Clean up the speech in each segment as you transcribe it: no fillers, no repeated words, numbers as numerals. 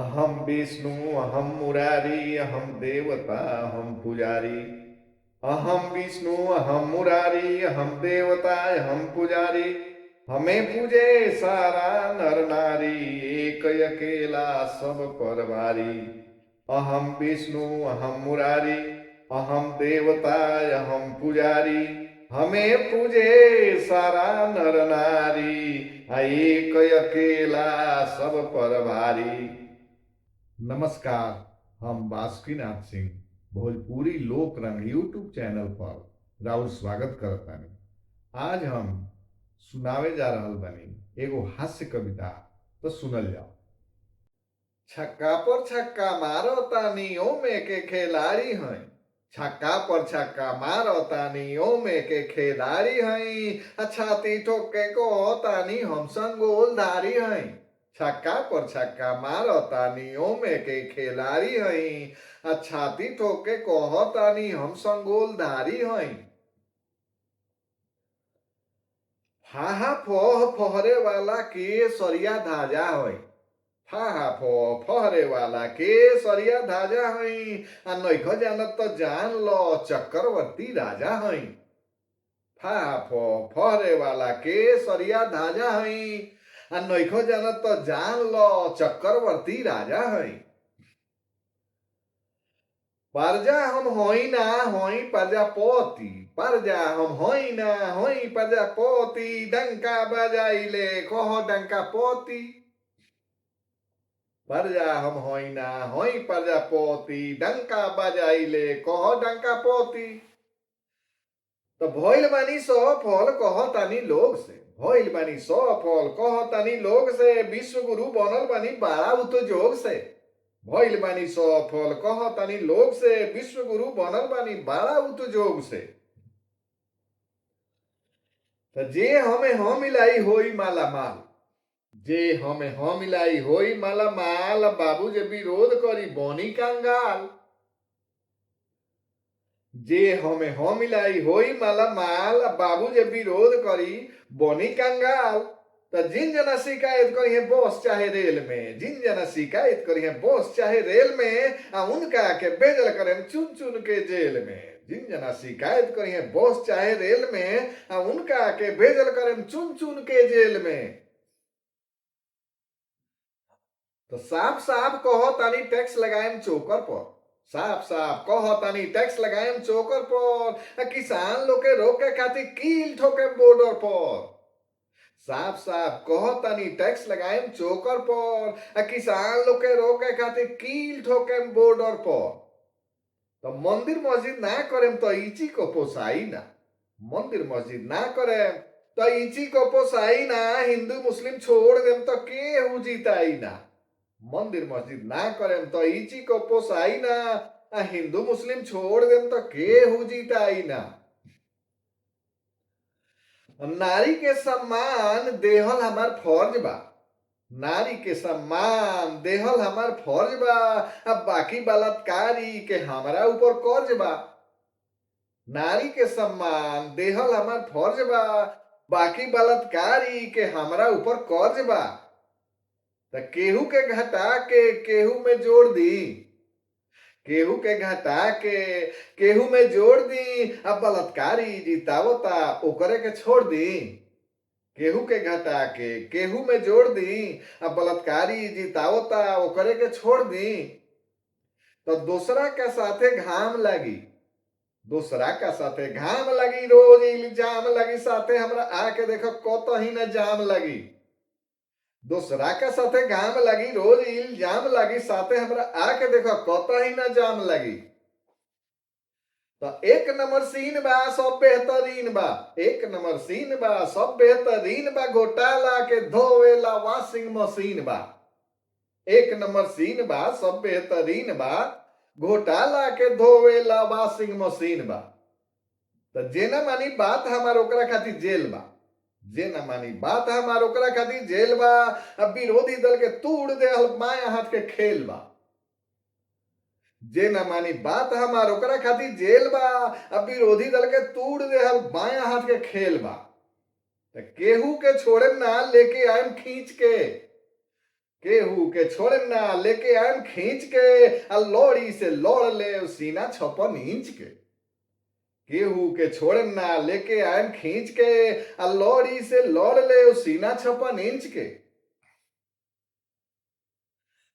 अहम विष्णु अहम मुरारी अहम देवता अहम पुजारी। अहम विष्णु अहम मुरारी अहम देवता अहम पुजारी। हमें पूजे सारा नर नारी, एक अकेला सब पर भारी। अहम विष्णु अहम मुरारी अहम देवता अहम पुजारी। हमें पूजे सारा नर नारी, एक अकेला सब पर भारी। नमस्कार। हम बासुकीनाथ सिंह भोजपुरी लोक रंग यूट्यूब चैनल पर राउर स्वागत करतानी। आज हम सुनावे जा रहल बानी एगो हास्य कविता, तो सुनल जाओ। छक्का पर छक्का मारो तानी ओमे के खिलाड़ी हैं। छक्का पर छक्का मारो तानी ओमे के खिलाड़ी हैं। छाती ठोके को तानी हम संगोलधारी हैं। छक्का पर छक्का मारो तानी ओमे के खिलाड़ी हैं। छाती ठोके को तानी हम संगोलधारी हैं। हाहा फोह फहरे वाला के सरिया धाजा होई। हाहा फोह फहरे वाला के सरिया धाजा हई। नइखो जानत तो जान लो चक्रवर्ती राजा हई। हाहा फोह फहरे वाला के सरिया धाजा हई। नइखो जानत तो जान लो चक्रवर्ती राजा हई। प्रजा हम होई ना होई प्रजापति। प्रजा हम होई ना होई प्रजापति। डंका बजाइले कहो डंका पोती। प्रजा हम होई ना होई प्रजापति। डंका बजाइले कहो डंका पोती। तो भइल बानी सो फल कहो तानी लोग से। भइल बानी सो फल कहो तानी लोग से। विश्व गुरु बनल बानी बड़ा उतजोग से। भइल बानी सो फल कह तानी लोग से। विश्व गुरु बनल बानी बड़ा उतजोग से। तो जे हमें हम मिलाई होई माला माल। जे हमें हम मिलाई होई माला माल। बाबू जे विरोध करी बनी कंगाल। जे हमें हम मिलाई होई माला माल। बाबू जे विरोध करी बनी कंगाल। तो जिन जना शिकायत करी है बस चाहे रेल में। जिन जना शिकायत करी है बस चाहे रेल में। उनका के भेजल करें चुन चुन के जेल में। जिन जना शिकायत करी है बस चाहे रेल में। उनका के भेजल करें चुन चुन के जेल में। तो साफ साफ कहो तानी टैक्स लगाएम चोकर पर। साफ साफ कहो तानी टैक्स लगाएम चोकर पर। किसान लोग के रोके खातिर कील ठोके बॉर्डर पर। साफ साफ कहो तानी टैक्स लगाएम चोकर पर। किसान लोग के रोके खातिर कील ठोके बॉर्डर पर। तो मंदिर मस्जिद ना करेम तो इची को पोसाई ना। मंदिर मस्जिद ना करेम तो इची को पोसाई ना। हिंदू मुस्लिम छोड़ देम तो केहू जीताई ना। मंदिर मस्जिद ना करेम तो इची को पोसाई ना। हिंदू मुस्लिम छोड़ देम तो केहू जीताई ना। नारी के सम्मान देहल हमार फर्ज बा। नारी के सम्मान देहल हमार फर्ज बा। अब बाकी बलात्कारी के हमारा ऊपर कर्ज बा। नारी के सम्मान देहल हमार फर्ज बा। बाकी बलात्कारी के हमारा ऊपर कर्ज बा। तो केहू के घटा के केहू में जोड़ दी। केहू के घटा के केहू में जोड़ दी। अब बलात्कारी जितावता ओकरे के छोड़ दी। केहू के घटा के केहू में जोड़ दी। अब बलात्कारी जितावता ओकरे के छोड़ दी। तो दूसरा का साथे घाम लगी। दूसरा का साथे घाम लगी रोज इल्जाम लगी। साथे हमरा आके देखो कतही न जाम लगी। दूसरा का साथे घाम लगी रोज इल्जाम लगी। साथे हमरा आके देखो कतही न जाम लगी। तो एक नंबर सीन बा सब बेहतरीन बा। एक नंबर सीन बा सब बेहतरीन बा। घोटाला के धोवेला वॉशिंग मशीन बा। एक नंबर सीन बा सब बेहतरीन बा। घोटाला के धोवेला वॉशिंग मशीन बा। तो जे ना मानी बात हमार ओकरा खातिर जेल बा। जे ना मानी बात हमार ओकरा खातिर जेल बा। अब विरोधी दल के तूड़ दे माया हाथ के खेल बा। जे ना मानी बात हमार ओकरा खातिर जेल बा। अब विरोधी दल के तूड़ दे बाया हाथ के खेल बा। तो केहू के छोड़े ना लेके आएम खींच के। केहू के छोड़े ना लेके आयम खींच के आ लौड़ी से लौड़ ले सीना 56 इंच के। केहू के छोड़े ना लेके आयम खींच के आ लौड़ी से लौड़ ले सीना 56 इंच के।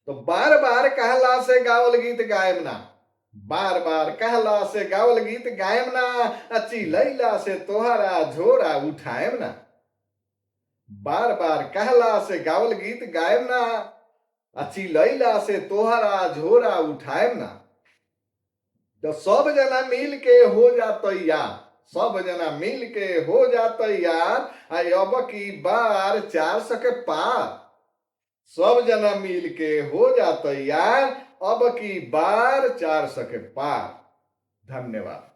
तो बार बार कहला से गावल गीत गायब ना, बार बार कहला से गावल गीत गायब ना, अच्छी लैला से तोहरा झोरा उठाएम ना। बार बार कहला से गावल गीत गायब ना, अच्छी लैला से तोहरा झोरा उठाएम ना। तो सब जना मिल के हो जात यार, सब जना मिल के हो जात यार, अब की बार 400 के पार। सब जना मिल के हो जात यार, अब की बार 400 के पार। धन्यवाद।